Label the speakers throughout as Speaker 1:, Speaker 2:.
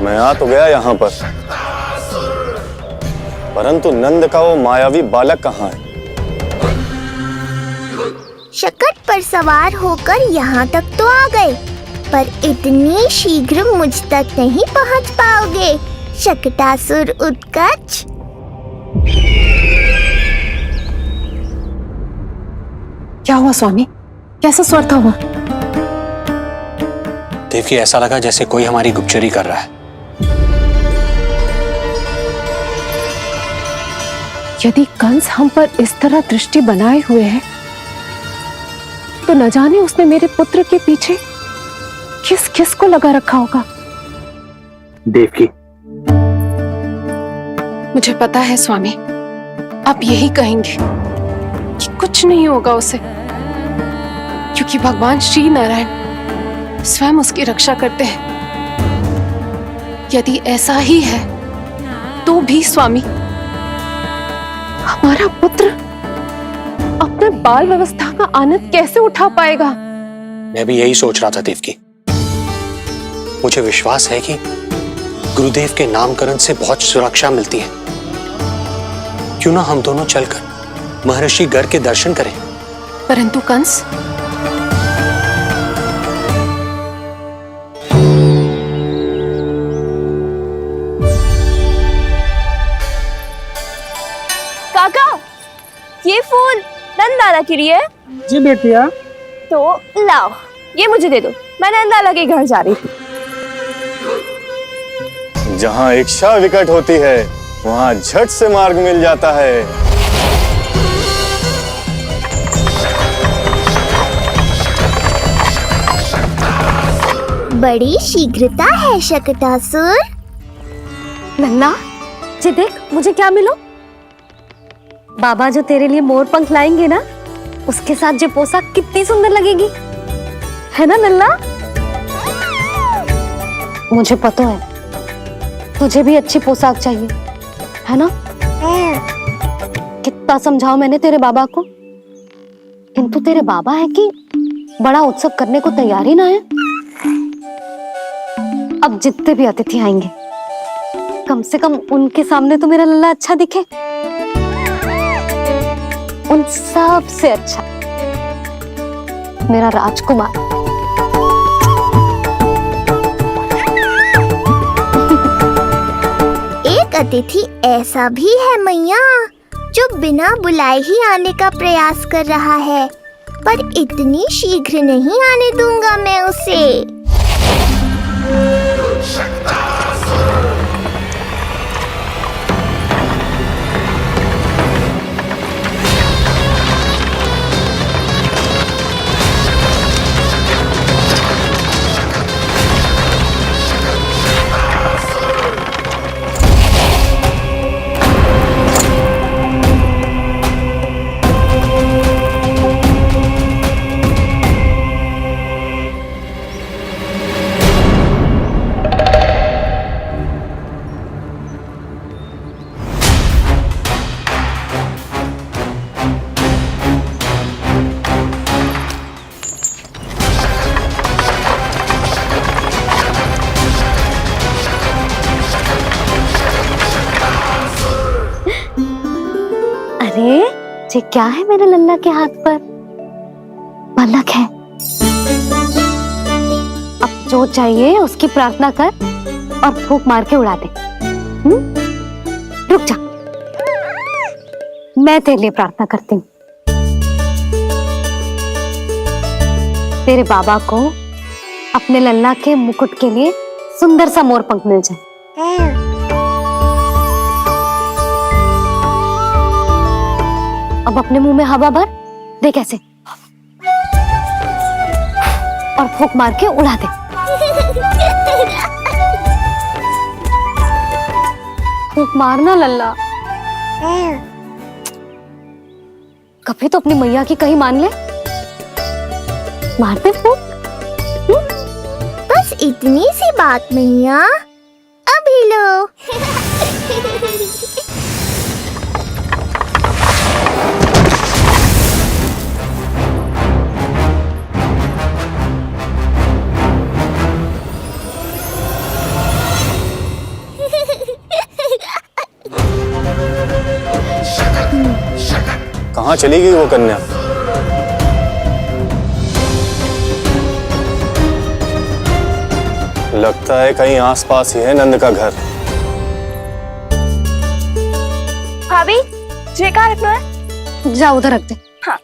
Speaker 1: मैं आ तो गया यहाँ पर, परंतु नंद का वो मायावी बालक कहाँ है?
Speaker 2: शकट पर सवार होकर यहाँ तक तो आ गए, पर इतनी शीघ्र मुझ तक नहीं पहुँच पाओगे, शकटासुर उत्कच।
Speaker 3: क्या हुआ स्वामी? कैसा स्वर था वो?
Speaker 4: देवकी, ऐसा लगा जैसे कोई हमारी गुप्तचरी कर रहा है।
Speaker 3: यदि कंस हम पर इस तरह दृष्टि बनाए हुए है, तो न जाने उसने मेरे पुत्र के पीछे किस किस को लगा रखा होगा।
Speaker 4: देवकी,
Speaker 3: मुझे पता है स्वामी, आप यही कहेंगे कि कुछ नहीं होगा उसे, क्योंकि भगवान श्री नारायण स्वयं उसकी रक्षा करते हैं। यदि ऐसा ही है तो भी स्वामी, हमारा पुत्र अपने बाल व्यवस्था का आनंद कैसे उठा पाएगा?
Speaker 4: मैं भी यही सोच रहा था देवकी। मुझे विश्वास है कि गुरुदेव के नामकरण से बहुत सुरक्षा मिलती है। क्यों ना हम दोनों चलकर महर्षि गर्ग के दर्शन करें?
Speaker 3: परंतु कंस,
Speaker 5: काका, ये फूल नंदाला के लिए है।
Speaker 6: जी बेटिया।
Speaker 5: तो लाओ, ये मुझे दे दो, मैं नंदाला के घर जा रही थी।
Speaker 1: जहाँ इच्छा विकट होती है, वहाँ झट से मार्ग मिल जाता है।
Speaker 2: बड़ी शीघ्रता है शकटासुर।
Speaker 7: नन्ना, जी देख मुझे क्या मिलो। बाबा जो तेरे लिए मोर पंख लाएंगे ना, उसके साथ जो पोशाक कितनी सुंदर लगेगी, है ना नन्ना? मुझे पता है तुझे भी अच्छी पोशाक चाहिए, है ना? कितना समझाओ मैंने तेरे बाबा को, किंतु तेरे बाबा है कि बड़ा उत्सव करने को तैयार ही ना है। अब जितने भी अतिथि आएंगे, कम से कम उनके सामने तो मेरा लल्ला अच्छा दिखे। उन सब से अच्छा मेरा राजकुमार।
Speaker 2: एक अतिथि ऐसा भी है मैया, जो बिना बुलाए ही आने का प्रयास कर रहा है, पर इतनी शीघ्र नहीं आने दूंगा मैं उसे।
Speaker 7: अरे ये क्या है मेरे लल्ला के हाथ पर? पलक है। अब जो चाहिए उसकी प्रार्थना कर और फूंक मार के उड़ा दे। रुक जा, मैं तेरे लिए प्रार्थना करती हूँ। तेरे बाबा को अपने लल्ला के मुकुट के लिए सुंदर सा मोर पंख मिल जाए। अब अपने मुंह में हवा भर दे, कैसे, और फूंक मार के उड़ा दे। फूंक मारना लल्ला। कभी तो अपनी मैया की कहीं मान ले। मारते फूंक।
Speaker 2: बस इतनी सी बात मैया, अभी लो।
Speaker 1: कहाँ चली गई वो कन्या? लगता है कहीं आसपास ही है नंद का घर।
Speaker 5: भाभी जे कहाँ रखना है?
Speaker 7: जा उधर रख दे।
Speaker 5: हाँ।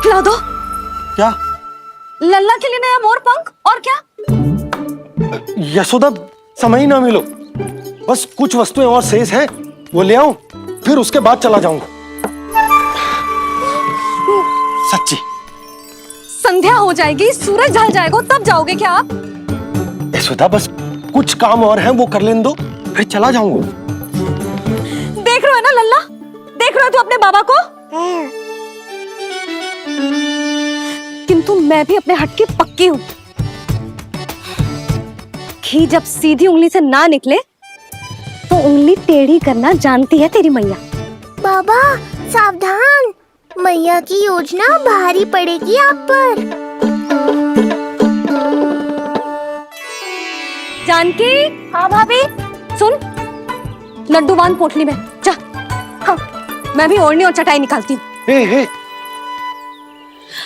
Speaker 7: खिला दो।
Speaker 6: क्या?
Speaker 7: लल्ला के लिए नया मोर पंख और क्या?
Speaker 6: यशोदा, समय ही ना मिलो, बस कुछ वस्तुएं और शेष हैं, वो ले आऊं, फिर उसके बाद चला जाऊंगा। सच्ची।
Speaker 7: संध्या हो जाएगी, सूरज ढल जाएगा, तब जाओगे क्या आप?
Speaker 6: यशोदा, बस कुछ काम और हैं, वो कर लेने दो, फिर चला जाऊंगा।
Speaker 7: देख रहे हो ना लल्ला, देख रहे हो तू अपने बाबा को? किंतु मैं भी अपने हट की पक्की हूं। घी जब सीधी उंगली से ना निकले तो उंगली टेढ़ी करना जानती है तेरी मैया।
Speaker 2: बाबा सावधान, मैया की योजना भारी पड़ेगी आप पर।
Speaker 7: जानकी।
Speaker 5: हाँ भाभी।
Speaker 7: सुन, लड्डू बांध पोटली में, जा। हाँ, मैं भी ओढ़नी और चटाई निकालती हूँ।
Speaker 6: हे।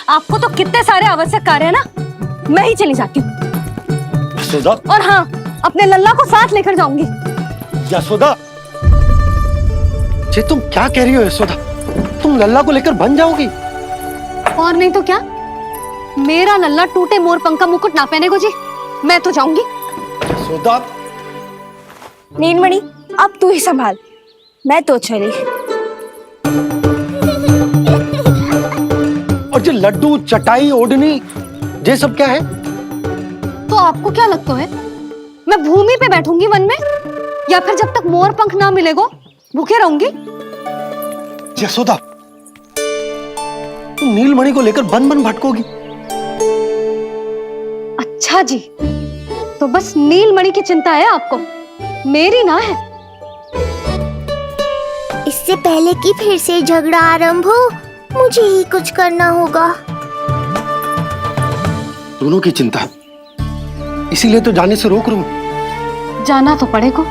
Speaker 7: आपको तो कितने सारे आवश्यक कार्य है ना, मैं ही चली जाती हूँ।
Speaker 6: यशोदा।
Speaker 7: और हाँ, अपने लल्ला को साथ लेकर जाऊंगी।
Speaker 6: यशोदा, ये तुम क्या कह रही हो यशोदा? तुम लल्ला को लेकर बन जाओगी?
Speaker 7: और नहीं तो क्या, मेरा लल्ला टूटे मोर पंख का मुकुट ना पहने को जी, मैं तो जाऊंगी।
Speaker 6: यशोदा।
Speaker 5: नीलमणि अब तू ही संभाल, मैं तो चली।
Speaker 6: और ये लड्डू, चटाई, ओढ़नी, ये सब क्या है?
Speaker 7: तो आपको क्या लगता है, मैं भूमि पे बैठूंगी वन में, या फिर जब तक मोर पंख ना मिलेगो भूखे रहूंगी?
Speaker 6: यशोदा, तुम नीलमणि को लेकर बन बन भटकोगी।
Speaker 7: अच्छा जी, तो बस नीलमणि की चिंता है आपको, मेरी ना है।
Speaker 2: इससे पहले कि फिर से झगड़ा आरंभ हो, मुझे ही कुछ करना होगा।
Speaker 6: दोनों की चिंता है, इसीलिए तो जाने से रोक रहा हूं।
Speaker 7: जाना तो पड़ेगा,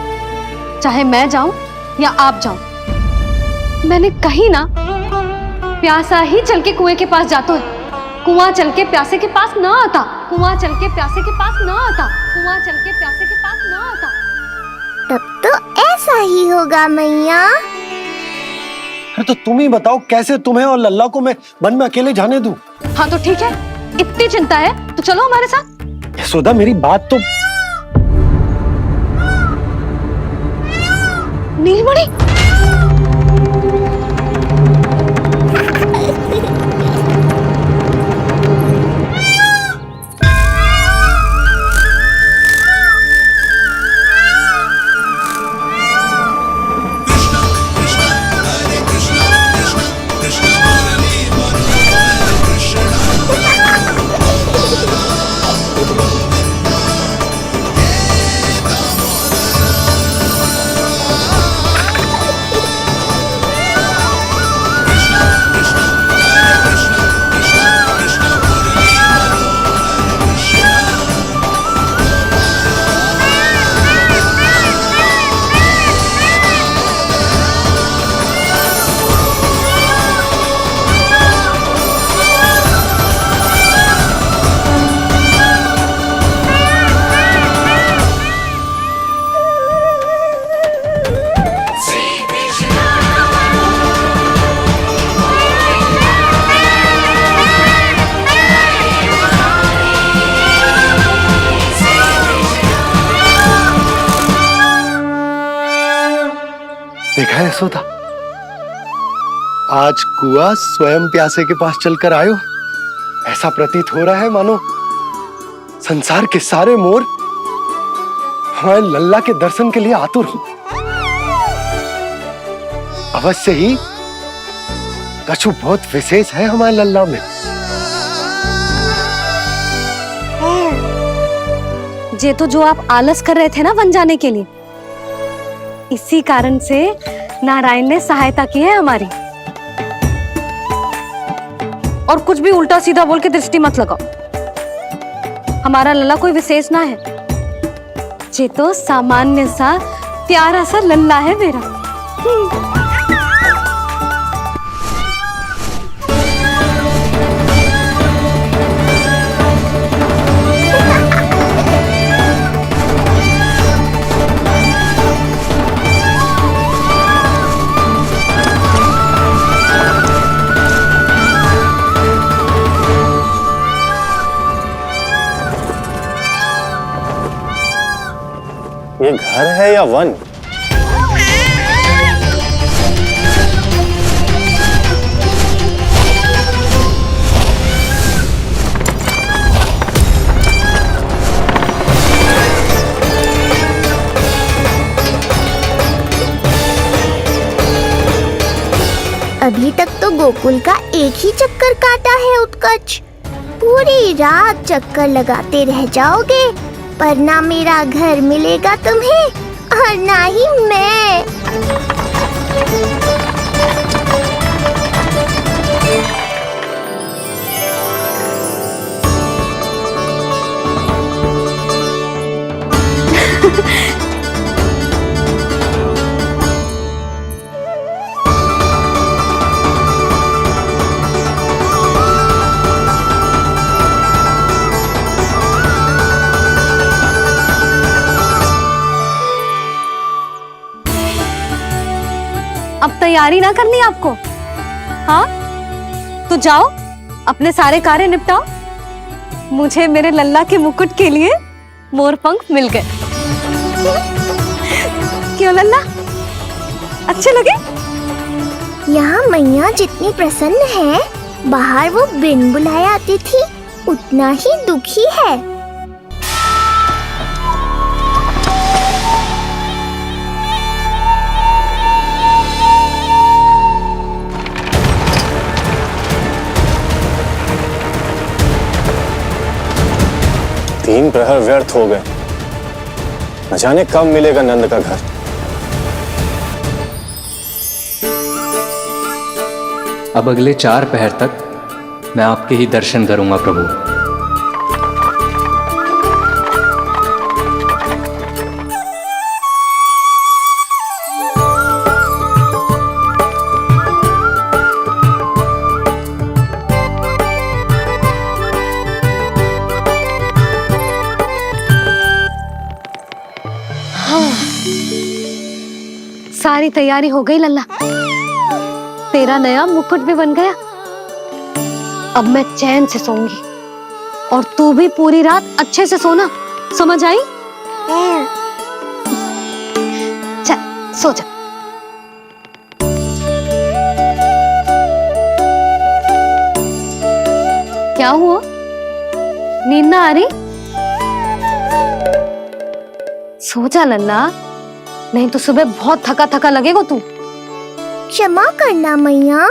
Speaker 7: चाहे मैं जाऊं या आप जाओ। मैंने कहीं ना प्यासा ही चल के कुएं के पास जाता है, कुआं चल के प्यासे के पास ना आता, कुआं चल के प्यासे के पास ना आता, कुआं चल के प्यासे के पास ना आता।
Speaker 2: तब तो ऐसा ही होगा मैया।
Speaker 6: अरे तो तुम ही बताओ, कैसे तुम्हें और लल्ला को मैं वन में अकेले जाने दूं?
Speaker 7: हाँ तो ठीक है, इतनी चिंता है तो चलो हमारे साथ।
Speaker 6: यशोदा, मेरी बात तो।
Speaker 7: नीलमणि,
Speaker 6: देखा है यशोदा, आज कुआं स्वयं प्यासे के पास चलकर आयो। ऐसा प्रतीत हो रहा है मानो संसार के सारे मोर हमारे लल्ला के दर्शन के लिए आतुर हो। अवश्य ही कछु बहुत विशेष है हमारे लल्ला में।
Speaker 7: ये तो जो आप आलस कर रहे थे ना वन जाने के लिए, इसी कारण से नारायण ने सहायता की है हमारी। और कुछ भी उल्टा सीधा बोल के दृष्टि मत लगाओ। हमारा लल्ला कोई विशेष ना है, ये तो सामान्य सा प्यारा सा लल्ला है मेरा।
Speaker 1: ये घर है या वन?
Speaker 2: अभी तक तो गोकुल का एक ही चक्कर काटा है उत्कर्ष। पूरी रात चक्कर लगाते रह जाओगे, पर ना मेरा घर मिलेगा तुम्हें और ना ही मैं।
Speaker 7: अब तैयारी ना करनी आपको? हाँ, तो जाओ अपने सारे कार्य निपटाओ। मुझे मेरे लल्ला के मुकुट के लिए मोर पंख मिल गए। क्यों लल्ला, अच्छे लगे?
Speaker 2: यहाँ मैया जितनी प्रसन्न है, बाहर वो बिन बुलाए आती थी उतना ही दुखी है।
Speaker 1: तीन प्रहर व्यर्थ हो गए, न जाने कब मिलेगा नंद का घर।
Speaker 8: अब अगले 4 पहर तक मैं आपके ही दर्शन करूंगा प्रभु।
Speaker 7: सारी तैयारी हो गई लल्ला, तेरा नया मुकुट भी बन गया। अब मैं चैन से सोऊंगी और तू भी पूरी रात अच्छे से सोना, समझ आई? चल सो जा। क्या हुआ, नींद ना आ रही? सो जा लल्ला, नहीं तो सुबह बहुत थका थका लगेगा तू।
Speaker 2: क्षमा करना मैया,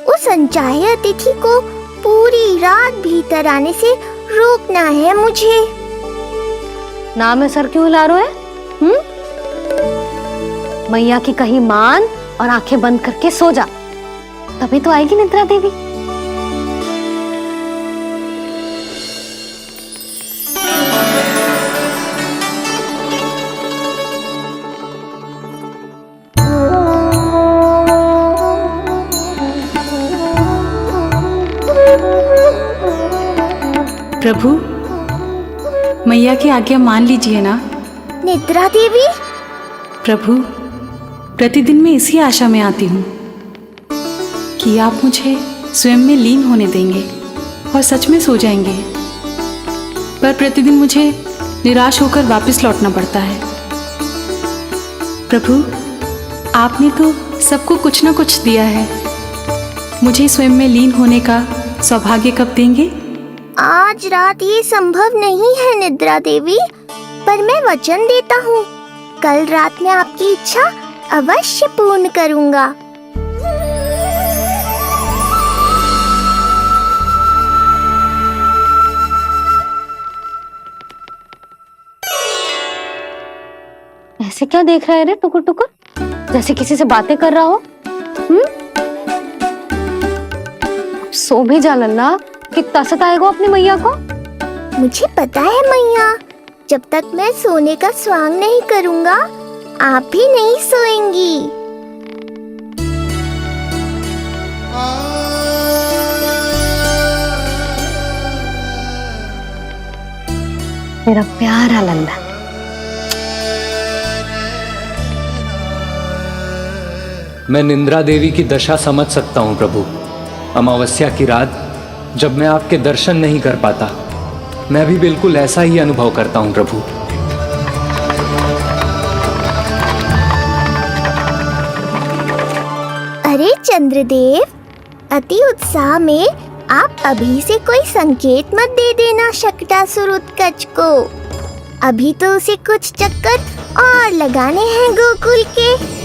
Speaker 2: उस अनचाहे अतिथि को पूरी रात भीतर आने से रोकना है मुझे।
Speaker 7: नाम में सर क्यों हिला रहे है? मैया की कहीं मान और आंखें बंद करके सो जा, तभी तो आएगी निद्रा देवी।
Speaker 9: प्रभु, मैया की आज्ञा मान लीजिए ना।
Speaker 2: निद्रा देवी?
Speaker 9: प्रभु, प्रतिदिन मैं इसी आशा में आती हूँ कि आप मुझे स्वयं में लीन होने देंगे और सच में सो जाएंगे, पर प्रतिदिन मुझे निराश होकर वापस लौटना पड़ता है। प्रभु, आपने तो सबको कुछ ना कुछ दिया है, मुझे स्वयं में लीन होने का सौभाग्य कब देंगे?
Speaker 2: आज रात ये संभव नहीं है निद्रा देवी, पर मैं वचन देता हूँ कल रात में आपकी इच्छा अवश्य पूर्ण करूँगा।
Speaker 7: ऐसे क्या देख रहा है रे टुकुर टुकुर, जैसे किसी से बातें कर रहा हो? सो भी जा लल्ला, कितना सताएगा अपनी मैया को।
Speaker 2: मुझे पता है मैया, जब तक मैं सोने का स्वांग नहीं करूँगा आप भी नहीं सोएंगी।
Speaker 7: मेरा प्यारा लल्ला।
Speaker 8: मैं निंद्रा देवी की दशा समझ सकता हूँ प्रभु। अमावस्या की रात जब मैं आपके दर्शन नहीं कर पाता, मैं भी बिल्कुल ऐसा ही अनुभव करता हूँ प्रभु।
Speaker 2: अरे चंद्रदेव, अति उत्साह में आप अभी से कोई संकेत मत दे देना शकटासुर उत्कच को। अभी तो उसे कुछ चक्कर और लगाने हैं गोकुल के।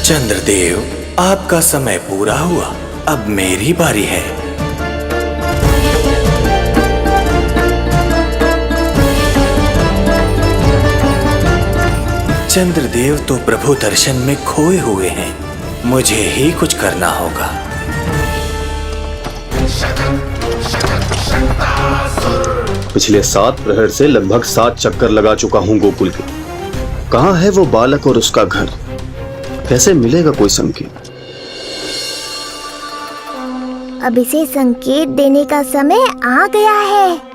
Speaker 10: चंद्रदेव, आपका समय पूरा हुआ, अब मेरी बारी है। चंद्रदेव तो प्रभु दर्शन में खोए हुए हैं, मुझे ही कुछ करना होगा।
Speaker 1: पिछले 7 प्रहर से लगभग 7 चक्कर लगा चुका हूँ गोकुल के। कहाँ है वो बालक और उसका घर? कैसे मिलेगा कोई संकेत?
Speaker 2: अब इसे संकेत देने का समय आ गया है।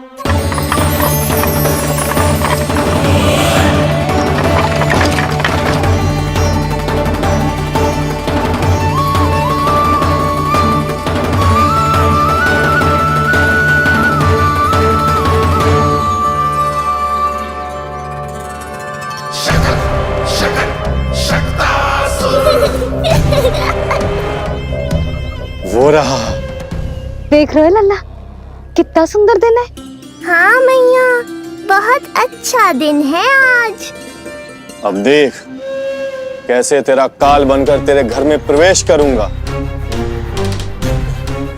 Speaker 1: वो रहा।
Speaker 7: देख रहे हो लल्ला, कितना सुंदर दिन है।
Speaker 2: हाँ मैया, बहुत अच्छा दिन है आज।
Speaker 1: अब देख कैसे तेरा काल बनकर तेरे घर में प्रवेश करूंगा,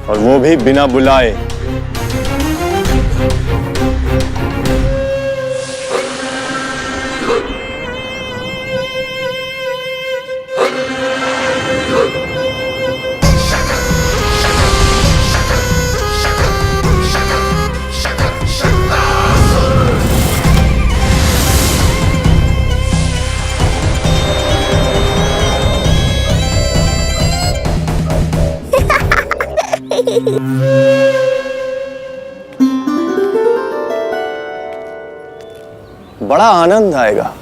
Speaker 1: और वो भी बिना बुलाए। बड़ा आनंद आएगा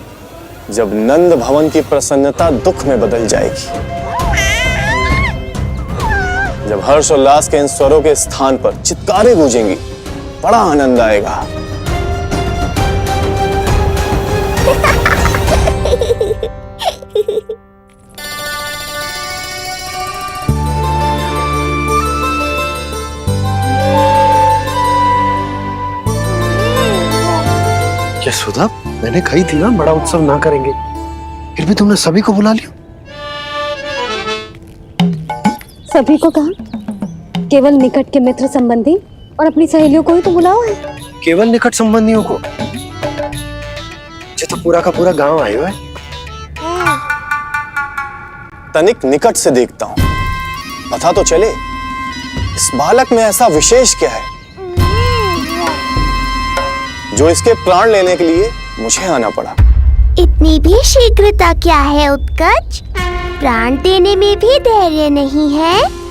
Speaker 1: जब नंद भवन की प्रसन्नता दुख में बदल जाएगी, जब हर्षोल्लास के इन स्वरों के स्थान पर चित्कारें गूंजेंगी। बड़ा आनंद आएगा।
Speaker 6: यशोदा, मैंने कही थी ना बड़ा उत्सव ना करेंगे, फिर भी तुमने सभी को बुला लिया।
Speaker 7: सभी को कहा? केवल निकट के मित्र संबंधी और अपनी सहेलियों को ही तो बुलाओ है।
Speaker 6: केवल निकट संबंधियों को? ये तो पूरा का पूरा गांव आया है।
Speaker 1: तनिक निकट से देखता हूं, पता तो चले इस बालक में ऐसा विशेष क्या है जो इसके प्राण लेने के लिए मुझे आना पड़ा।
Speaker 2: इतनी भी शीघ्रता क्या है उत्कच? प्राण देने में भी धैर्य नहीं है।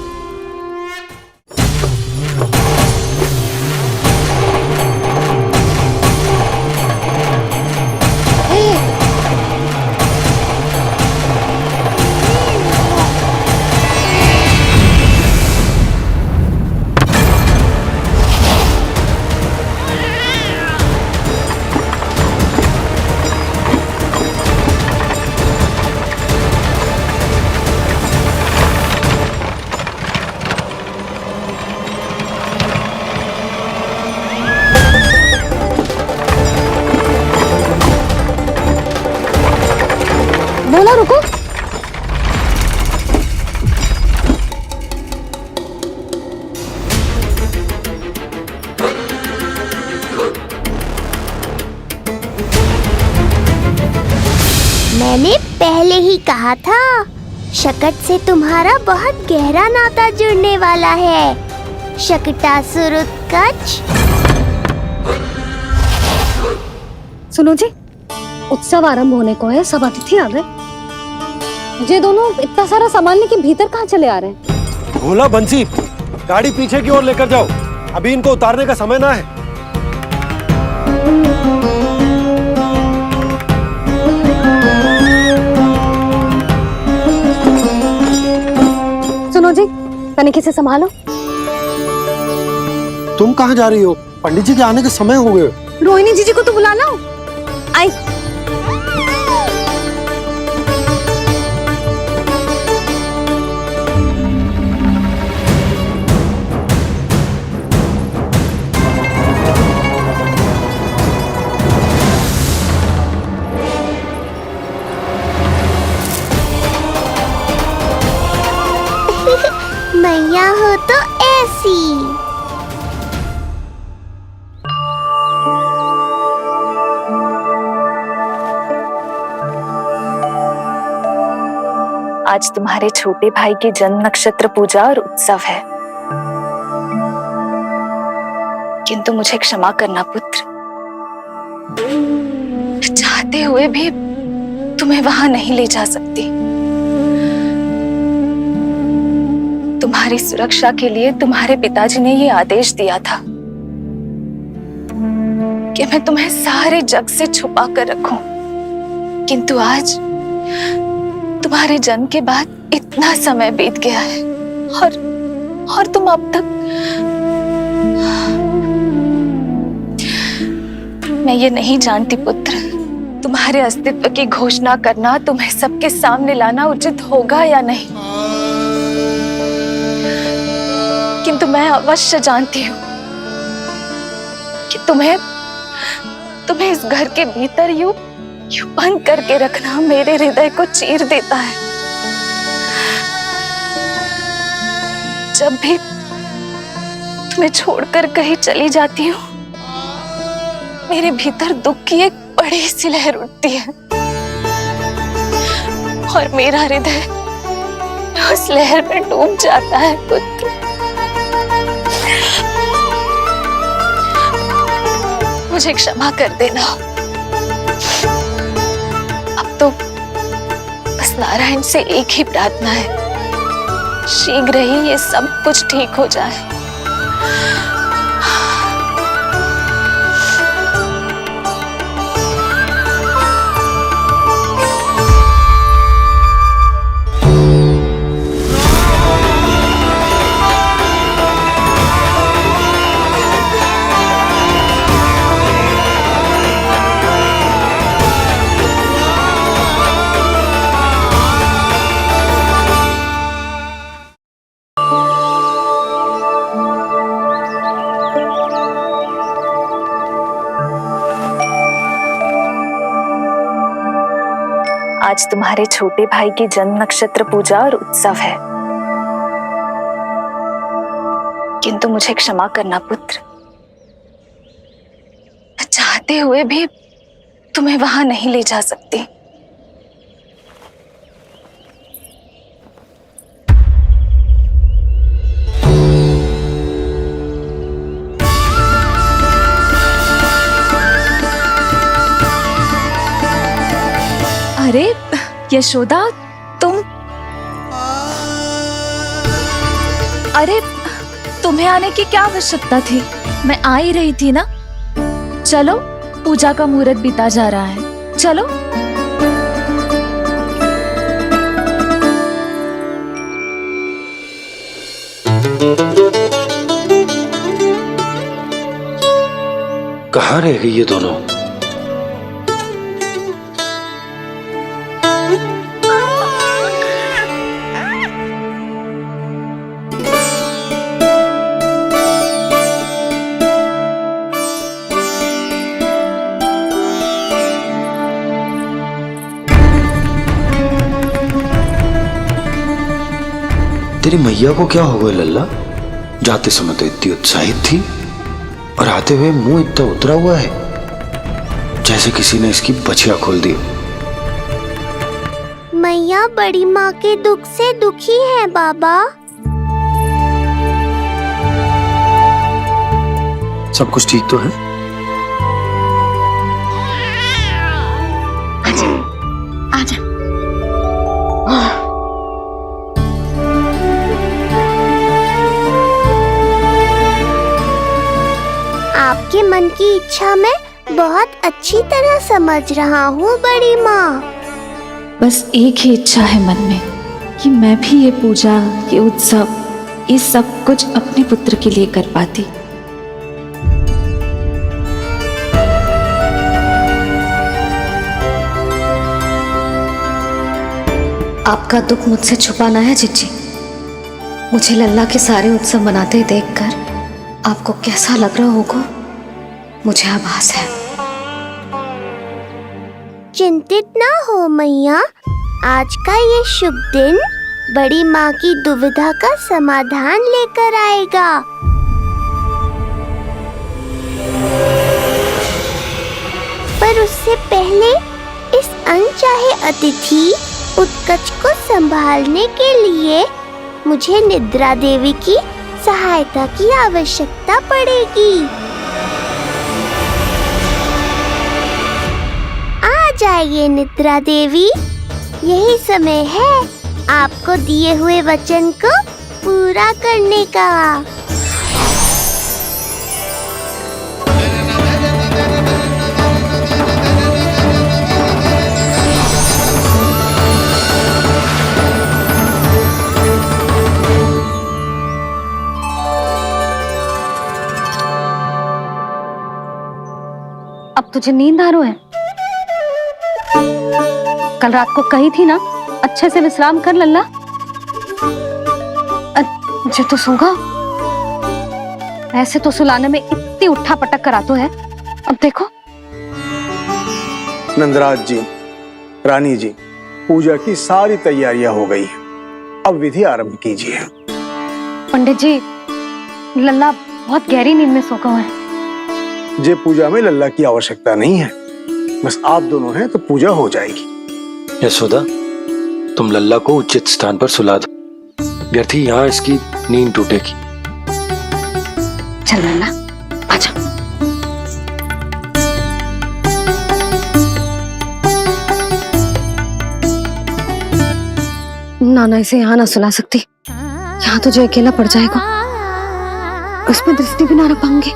Speaker 2: मैंने पहले ही कहा था, शकट से तुम्हारा बहुत गहरा नाता जुड़ने वाला है। शकटासुर उत्कच।
Speaker 7: सुनो जी, उत्सव आरंभ होने को है, सब अतिथि आ गए। ये दोनों इतना सारा सामान लेके भीतर कहाँ चले आ रहे हैं?
Speaker 6: भोला बंसी, गाड़ी पीछे की ओर लेकर जाओ, अभी इनको उतारने का समय ना है।
Speaker 7: सुनो जी, तनिक से संभालो।
Speaker 6: तुम कहाँ जा रही हो? पंडित जी के आने के समय हो गए।
Speaker 7: रोहिणी जीजी को तो बुला लो। आई।
Speaker 2: मैया हो तो ऐसी।
Speaker 5: आज तुम्हारे छोटे भाई की जन्म नक्षत्र पूजा और उत्सव है, किंतु मुझे क्षमा करना पुत्र। चाहते हुए भी तुम्हें वहां नहीं ले जा सकती। तुम्हारी सुरक्षा के लिए तुम्हारे पिताजी ने ये आदेश दिया था कि मैं तुम्हें सारे जग से छुपा कर रखूं, किंतु आज तुम्हारे जन्म के बाद इतना समय बीत गया है और तुम अब तक। मैं ये नहीं जानती पुत्र, तुम्हारे अस्तित्व की घोषणा करना, तुम्हें सबके सामने लाना उचित होगा या नहीं, किंतु मैं अवश्य जानती हूँ कि तुम्हें इस घर के भीतर यूं बंद करके रखना मेरे हृदय को चीर देता है। जब भी तुम्हें छोड़कर कहीं चली जाती हूँ, मेरे भीतर दुख की एक बड़ी सी लहर उठती है और मेरा हृदय उस लहर में डूब जाता है पुत्र। मुझे क्षमा कर देना। अब तो बस नारायण से एक ही प्रार्थना है, शीघ्र ही ये सब कुछ ठीक हो जाए। आज तुम्हारे छोटे भाई की जन्म नक्षत्र पूजा और उत्सव है, किंतु मुझे क्षमा करना पुत्र। चाहते हुए भी तुम्हें वहां नहीं ले जा सकती। अरे यशोदा, तुम? अरे तुम्हें आने की क्या आवश्यकता थी? मैं आ ही रही थी ना। चलो, पूजा का मुहूर्त बीता जा रहा है, चलो।
Speaker 10: कहाँ रह गई ये दोनों? तेरी मैया को क्या हो गया लल्ला? जाते समय तो इतनी उत्साहित थी और आते हुए मुंह इतना उतरा हुआ है जैसे किसी ने इसकी बछिया खोल दी।
Speaker 2: मैया बड़ी माँ के दुख से दुखी है बाबा।
Speaker 10: सब कुछ ठीक तो है?
Speaker 2: आजा। आपके मन की इच्छा मैं बहुत अच्छी तरह समझ रहा हूँ बड़ी माँ।
Speaker 5: बस एक ही इच्छा है मन में कि मैं भी ये पूजा, ये उत्सव, ये सब कुछ अपने पुत्र के लिए कर पाती।
Speaker 7: आपका दुख मुझसे छुपाना है जिज्जी। मुझे लल्ला के सारे उत्सव मनाते देखकर आपको कैसा लग रहा होगा मुझे आभास है।
Speaker 2: चिंतित ना हो मैया, आज का ये शुभ दिन बड़ी माँ की दुविधा का समाधान लेकर आएगा। पर उससे पहले इस अनचाहे अतिथि उत्कच को संभालने के लिए मुझे निद्रा देवी की सहायता की आवश्यकता पड़ेगी। आ जाइए निद्रा देवी, यही समय है आपको दिए हुए वचन को पूरा करने का।
Speaker 7: अब तुझे नींद आ रहा है? कल रात को कही थी ना अच्छे से विश्राम कर लल्ला। जो तो सोगा, ऐसे तो सुलाने में इतनी उठा पटक कर आतो है। अब देखो।
Speaker 11: नंदराज जी, रानी जी, पूजा की सारी तैयारियां हो गई हैं। अब विधि आरंभ कीजिए।
Speaker 7: पंडित जी, लल्ला बहुत गहरी नींद में सो गया है।
Speaker 11: जे पूजा में लल्ला की आवश्यकता नहीं है, बस आप दोनों हैं तो पूजा हो जाएगी।
Speaker 10: यशोदा, तुम लल्ला को उचित स्थान पर सुला दो, व्यर्थ ही यहाँ इसकी नींद टूटेगी।
Speaker 7: चल लल्ला, आजा। नाना इसे यहाँ ना सुला सकती, यहाँ तो जो अकेला पड़ जाएगा, उसमें दृष्टि भी ना रख पाऊंगी।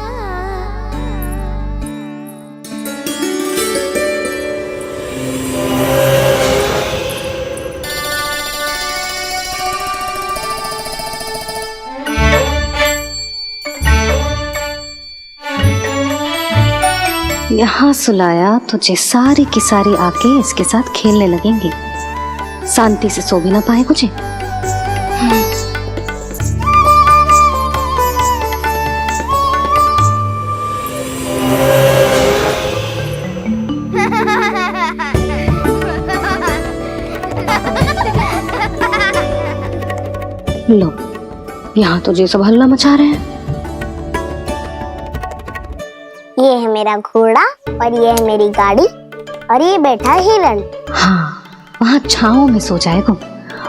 Speaker 7: यहाँ सुलाया तो जे सारी की सारी आके इसके साथ खेलने लगेंगी, शांति से सो भी ना पाए कुछ। लो, यहाँ तो जे सब हल्ला मचा रहे हैं।
Speaker 2: ये है मेरा घोड़ा और ये है मेरी गाड़ी और ये बैठा हिरण।
Speaker 7: हाँ, वहाँ छांव में सो जाएगा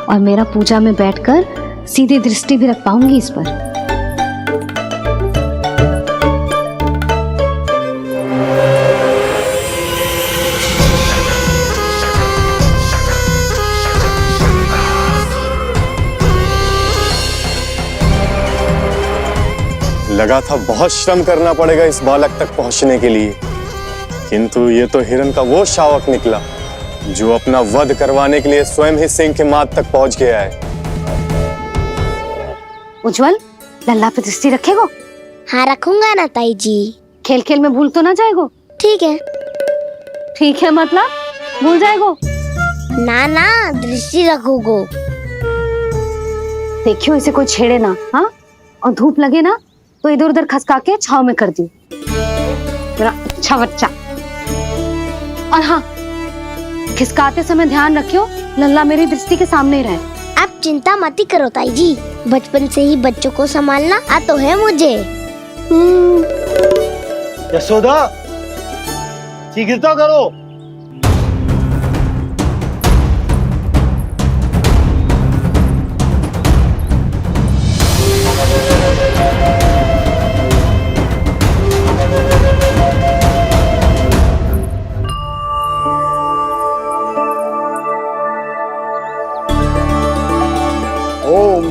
Speaker 7: और मेरा पूजा में बैठकर सीधी दृष्टि भी रख पाऊंगी इस पर।
Speaker 11: लगा था बहुत श्रम करना पड़ेगा इस बालक तक पहुंचने के लिए, किंतु ये तो हिरण का वो शावक निकला जो अपना वध करवाने के लिए स्वयं ही सिंह के माथ तक पहुंच गया है।
Speaker 7: उज्जवल, लल्ला पे दृष्टि रखेगो?
Speaker 2: हाँ रखूंगा ना ताई जी।
Speaker 7: खेल खेल में भूल तो ना जाएगो?
Speaker 2: ठीक है।
Speaker 7: ठीक है मतलब भूल जाएगो?
Speaker 2: ना ना, दृष्टि रखोगो।
Speaker 7: देखियो इसे कोई छेड़े ना, हाँ? और धूप लगे ना तो इधर उधर खसका के छाव में कर दी। मेरा अच्छा बच्चा। और हाँ, खिसकाते समय ध्यान रखियो लल्ला मेरी दृष्टि के सामने ही रहे।
Speaker 2: आप चिंता मत करो ताई जी, बचपन से ही बच्चों को संभालना आता है मुझे।
Speaker 6: यशोदा, शीघ्रता करो।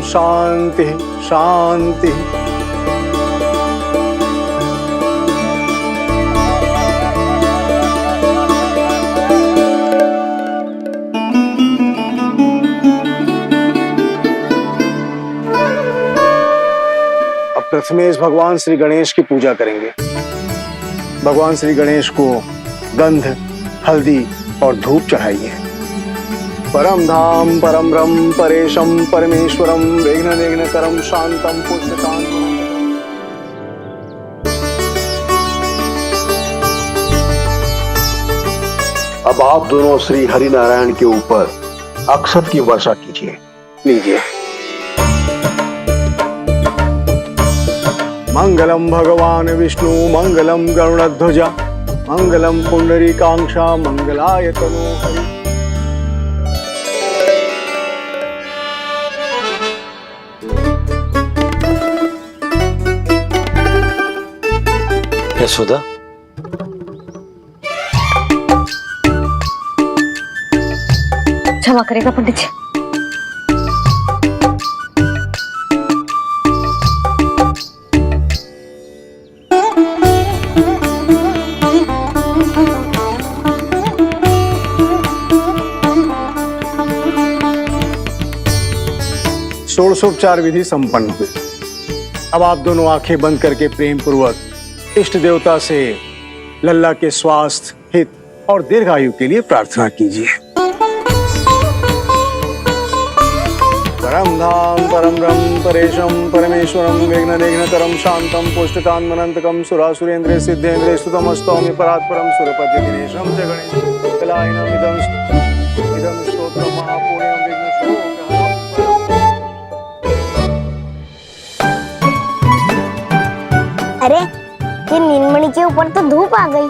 Speaker 6: शांति शांति। अब प्रथमेश भगवान श्री गणेश की पूजा करेंगे। भगवान श्री गणेश को गंध, हल्दी और धूप चढ़ाइए। परम धाम परम ब्रह्म परेशम परमेश्वरम विघ्न निघ्नकरम शांतम पुष्टकांतम।
Speaker 10: अब आप दोनों श्री हरि नारायण के ऊपर अक्षत की वर्षा कीजिए।
Speaker 6: लीजिए। मंगलम भगवान विष्णु मंगलम गरुड़ध्वजा मंगलम पुंडरीकांक्षा मंगलाय तनो हरि।
Speaker 10: यशोदा,
Speaker 7: क्षमा करेगा पंडित जी।
Speaker 6: षोडशोपचार विधि संपन्न हुई। अब आप दोनों आंखें बंद करके प्रेम पूर्वक इष्ट देवता से लल्ला के स्वास्थ्य, हित और दीर्घायु के लिए प्रार्थना कीजिए। परम धाम परम ब्रह्म परेशम परमेश्वरम विघ्न निघ्नकरम शांतम पुष्टकांतमनंतकम सुरासुरेंद्र सिद्धेंद्र स्तुतम स्तौम्य परात्परम सुरपति दिनेशम च गणेश कलायनम इदम स्तोत्रम महापुण्यम विघ्न शोकहरम।
Speaker 2: अरे ये नीलमणि के ऊपर तो धूप आ गई।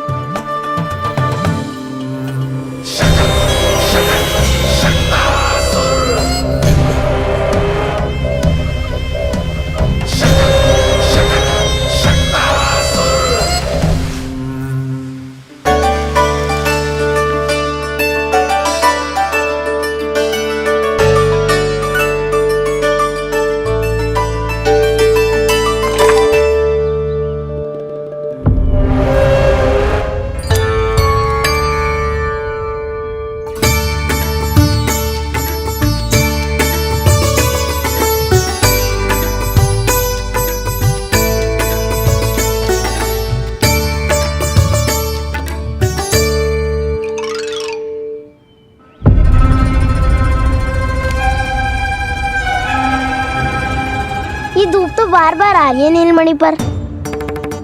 Speaker 2: ये धूप तो बार बार आ रही है नीलमणि पर,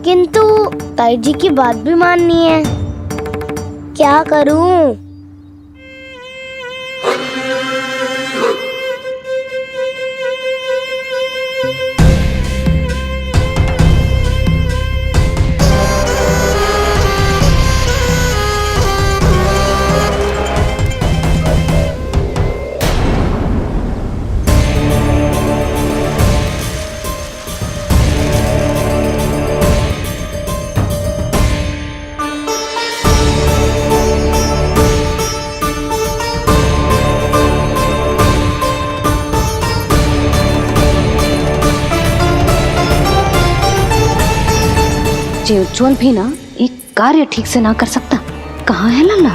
Speaker 2: किंतु ताई जी की बात भी माननी है। क्या करूं?
Speaker 7: जे उज्जवल भी ना एक कार्य ठीक से ना कर सकता। कहाँ है लल्ला?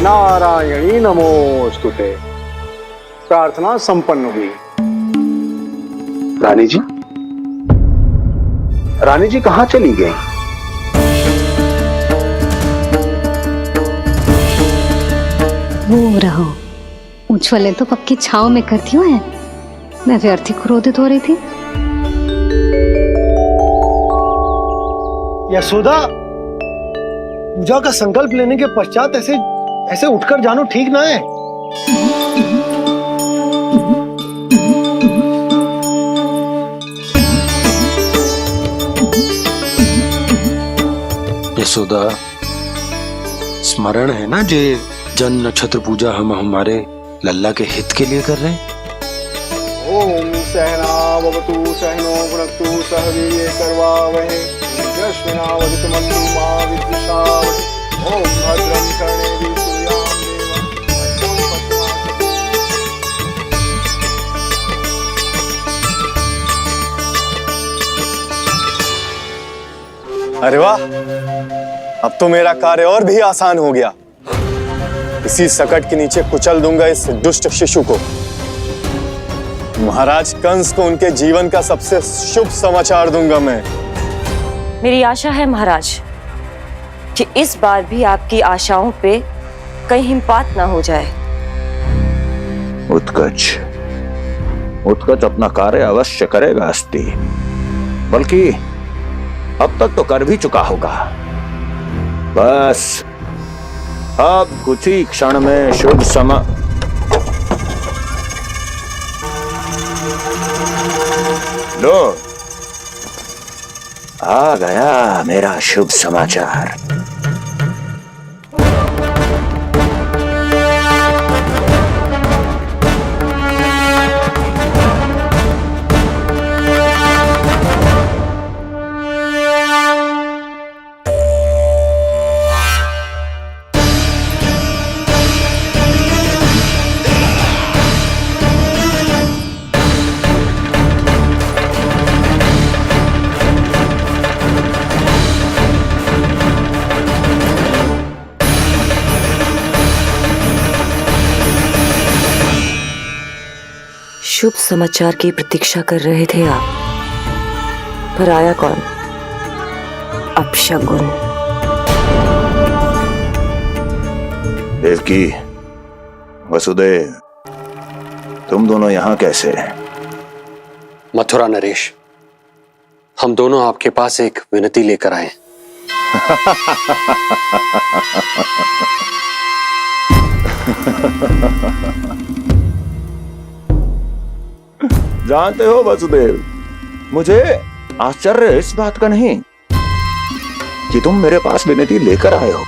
Speaker 6: नारायणी नमोस्तुते। प्रार्थना संपन्न हुई।
Speaker 10: रानी जी, रानी जी कहाँ चली गई?
Speaker 7: वो रहो, उज्जवल ने तो पक्की छाव में कर दिया है। मैं व्यर्थ ही क्रोधित हो रही थी।
Speaker 6: यशोदा, पूजा का संकल्प लेने के पश्चात ऐसे उठकर जानो ठीक ना है।
Speaker 10: यशोदा, स्मरण है ना जे जन नक्षत्र पूजा हम हमारे लल्ला के हित के लिए कर रहे हैं।
Speaker 6: ओम सहना भवतु सहनो भुनक्तु सह वीर्यं करवावहै यस्मिनावदितमस्तु मा विद्विषावहै। ओम भद्रं कर्णेभिः सूर्यां देवं।
Speaker 11: अरे वाह, अब तो मेरा कार्य और भी आसान हो गया। इसी सकट के नीचे कुचल दूंगा इस दुष्ट शिशु को। महाराज कंस को उनके जीवन का सबसे शुभ समाचार दूंगा मैं।
Speaker 12: मेरी आशा है महाराज कि इस बार भी आपकी आशाओं पे कहीं हिमपात ना हो जाए।
Speaker 13: उत्कच अपना कार्य अवश्य करेगा अस्ति, बल्कि अब तक तो कर भी चुका होगा। बस अब कुछ ही क्षण में शुभ समय। लो, आ गया मेरा शुभ समाचार।
Speaker 12: शुभ समाचार की प्रतीक्षा कर रहे थे आप, पर आया कौन? अपशगुन।
Speaker 13: देवकी, वसुदेव, तुम दोनों यहाँ कैसे?
Speaker 4: मथुरा नरेश, हम दोनों आपके पास एक विनती लेकर आए।
Speaker 13: जानते हो वसुदेव, मुझे आश्चर्य इस बात का नहीं कि तुम मेरे पास विनती लेकर आए हो।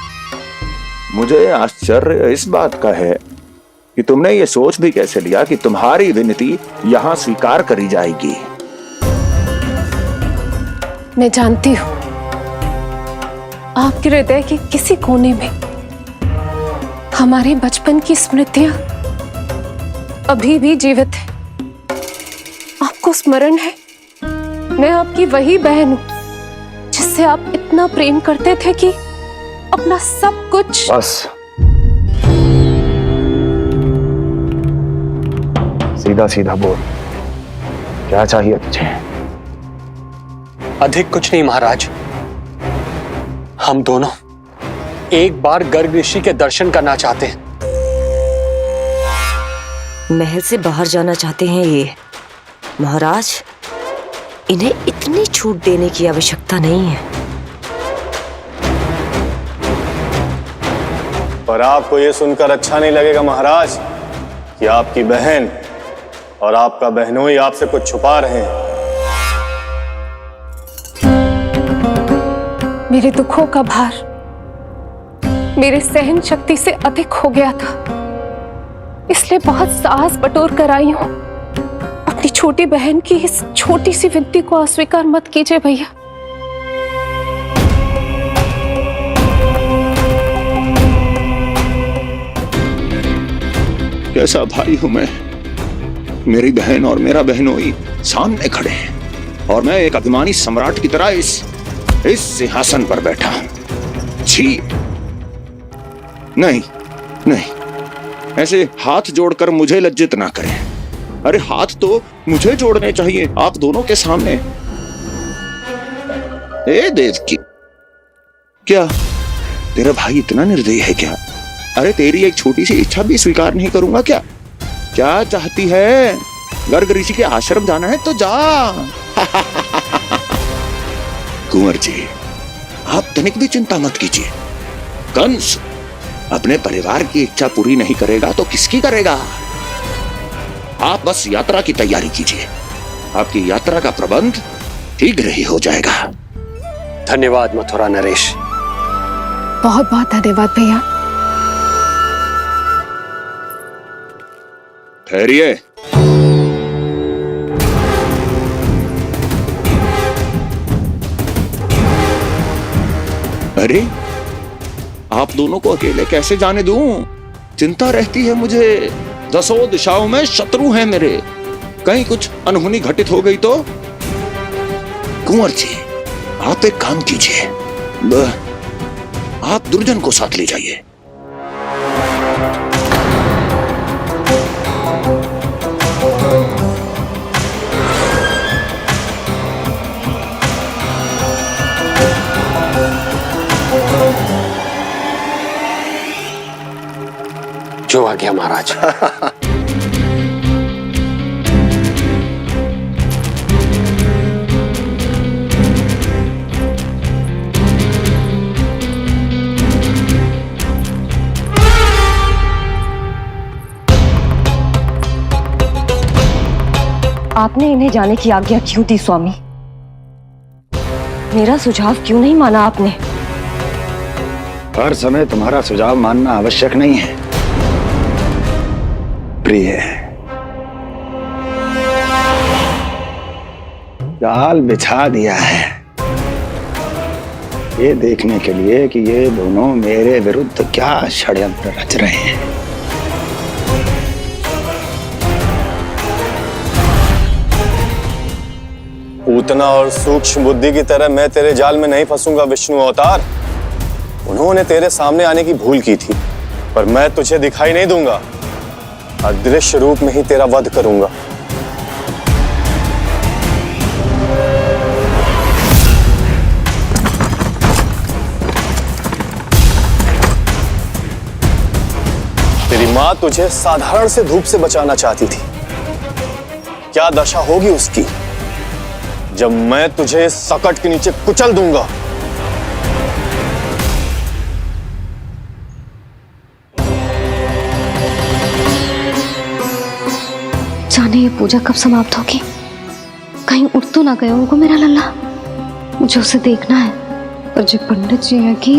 Speaker 13: मुझे आश्चर्य इस बात का है कि तुमने ये सोच भी कैसे लिया कि तुम्हारी विनती यहां स्वीकार करी जाएगी।
Speaker 3: मैं जानती हूं आपके हृदय के किसी कोने में हमारे बचपन की स्मृतियां अभी भी जीवित है। आपको स्मरण है, मैं आपकी वही बहन हूं जिससे आप इतना प्रेम करते थे कि अपना सब कुछ।
Speaker 13: बस, सीधा सीधा बोल, क्या चाहिए तुझे?
Speaker 4: अधिक कुछ नहीं महाराज, हम दोनों एक बार गर्ग ऋषि के दर्शन करना चाहते हैं।
Speaker 12: महल से बाहर जाना चाहते हैं ये महाराज। इन्हें इतनी छूट देने की आवश्यकता नहीं है।
Speaker 11: पर आपको यह सुनकर अच्छा नहीं लगेगा महाराज कि आपकी बहन और आपका बहनोई आपसे कुछ छुपा रहे हैं।
Speaker 3: मेरे दुखों का भार मेरे सहन शक्ति से अधिक हो गया था, इसलिए बहुत साहस बटोर कर आई हूं। अपनी छोटी बहन की इस छोटी सी विनती को अस्वीकार मत कीजिए भैया।
Speaker 13: कैसा भाई हूं मैं? मेरी बहन और मेरा बहनोई सामने खड़े हैं और मैं एक अभिमानी सम्राट की तरह इस सिंहासन पर बैठा हूं। छी, नहीं नहीं, ऐसे हाथ जोड़कर मुझे लज्जित ना करें। अरे हाथ तो मुझे जोड़ने चाहिए आप दोनों के सामने। ए देवकी, क्या तेरा भाई इतना निर्दयी है क्या? अरे तेरी एक छोटी सी इच्छा भी स्वीकार नहीं करूंगा क्या? क्या चाहती है? गर्ग ऋषि के आश्रम जाना है तो जा। कुंवर जी, आप तनिक भी चिंता मत कीजिए। कंस अपने परिवार की इच्छा पूरी नहीं करेगा तो किसकी करेगा? आप बस यात्रा की तैयारी कीजिए, आपकी यात्रा का प्रबंध शीघ्र ही हो जाएगा।
Speaker 4: धन्यवाद मथुरा नरेश।
Speaker 3: बहुत बहुत धन्यवाद भैया।
Speaker 13: ठहरिए। अरे आप दोनों को अकेले कैसे जाने दूं? चिंता रहती है मुझे। दसों दिशाओं में शत्रु हैं मेरे। कहीं कुछ अनहोनी घटित हो गई तो? कुंवर जी, आप एक काम कीजिए, आप दुर्जन को साथ ले जाइए।
Speaker 4: जो आ गया महाराज।
Speaker 12: आपने इन्हें जाने की आज्ञा क्यों दी स्वामी? मेरा सुझाव क्यों नहीं माना आपने?
Speaker 13: हर समय तुम्हारा सुझाव मानना आवश्यक नहीं है प्रिय। जाल बिछा दिया है ये देखने के लिए कि ये दोनों मेरे विरुद्ध क्या षड्यंत्र रच रहे हैं।
Speaker 11: पूतना और सूक्ष्म बुद्धि की तरह मैं तेरे जाल में नहीं फंसूंगा विष्णु अवतार। उन्होंने तेरे सामने आने की भूल की थी, पर मैं तुझे दिखाई नहीं दूंगा। अदृश्य रूप में ही तेरा वध करूंगा। तेरी मां तुझे साधारण से धूप से बचाना चाहती थी। क्या दशा होगी उसकी जब मैं तुझे सकट के नीचे कुचल दूंगा।
Speaker 7: जाने ये पूजा कब समाप्त होगी? कहीं उठ तो ना गया होगा मेरा लल्ला। मुझे उसे देखना है। पर जो पंडित जी है कि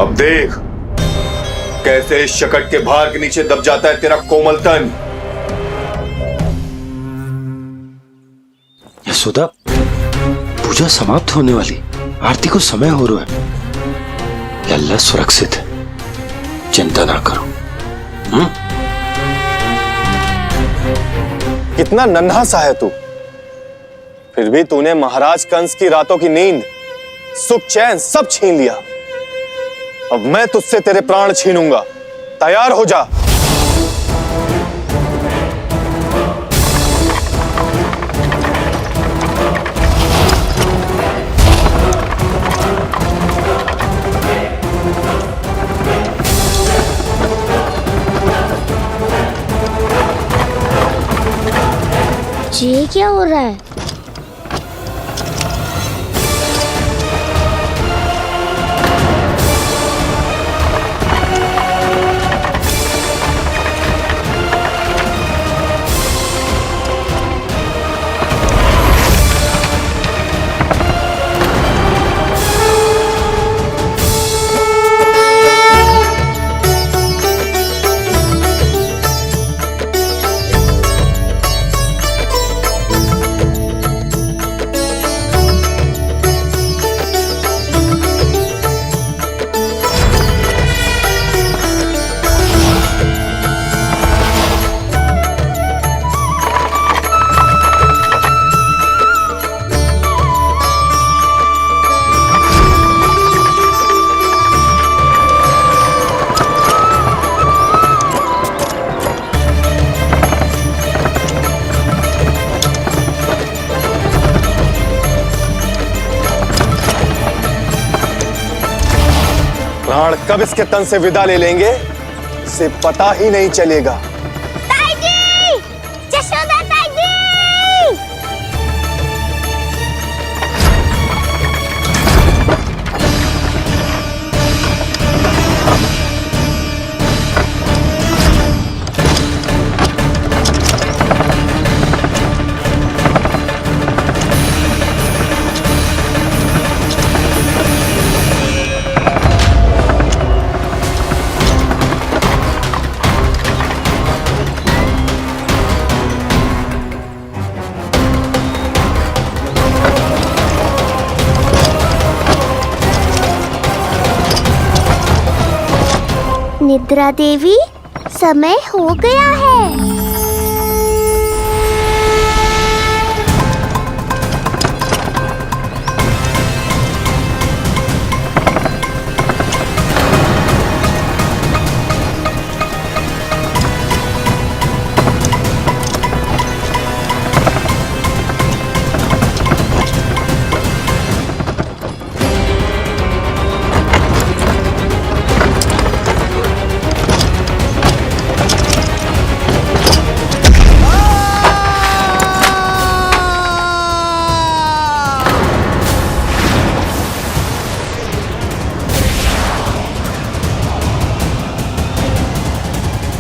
Speaker 11: अब देख कैसे इस शकट के भार के नीचे दब जाता है तेरा कोमल तन।
Speaker 10: यशोदा, पूजा समाप्त होने वाली, आरती को समय हो रहा है। लल्ला सुरक्षित है, चिंता ना करो।
Speaker 11: कितना नन्हा सा है तू, फिर भी तूने महाराज कंस की रातों की नींद, सुख चैन सब छीन लिया। अब मैं तुझसे तेरे प्राण छीनूंगा। तैयार हो जा।
Speaker 2: ये क्या हो रहा है? प्राण कब इसके तन से विदा ले लेंगे इसे पता ही नहीं चलेगा। ताई जी! जशोदा ताई जी! निद्रा देवी, समय हो गया है।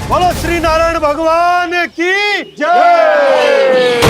Speaker 6: बोलो श्री नारायण भगवान की जय।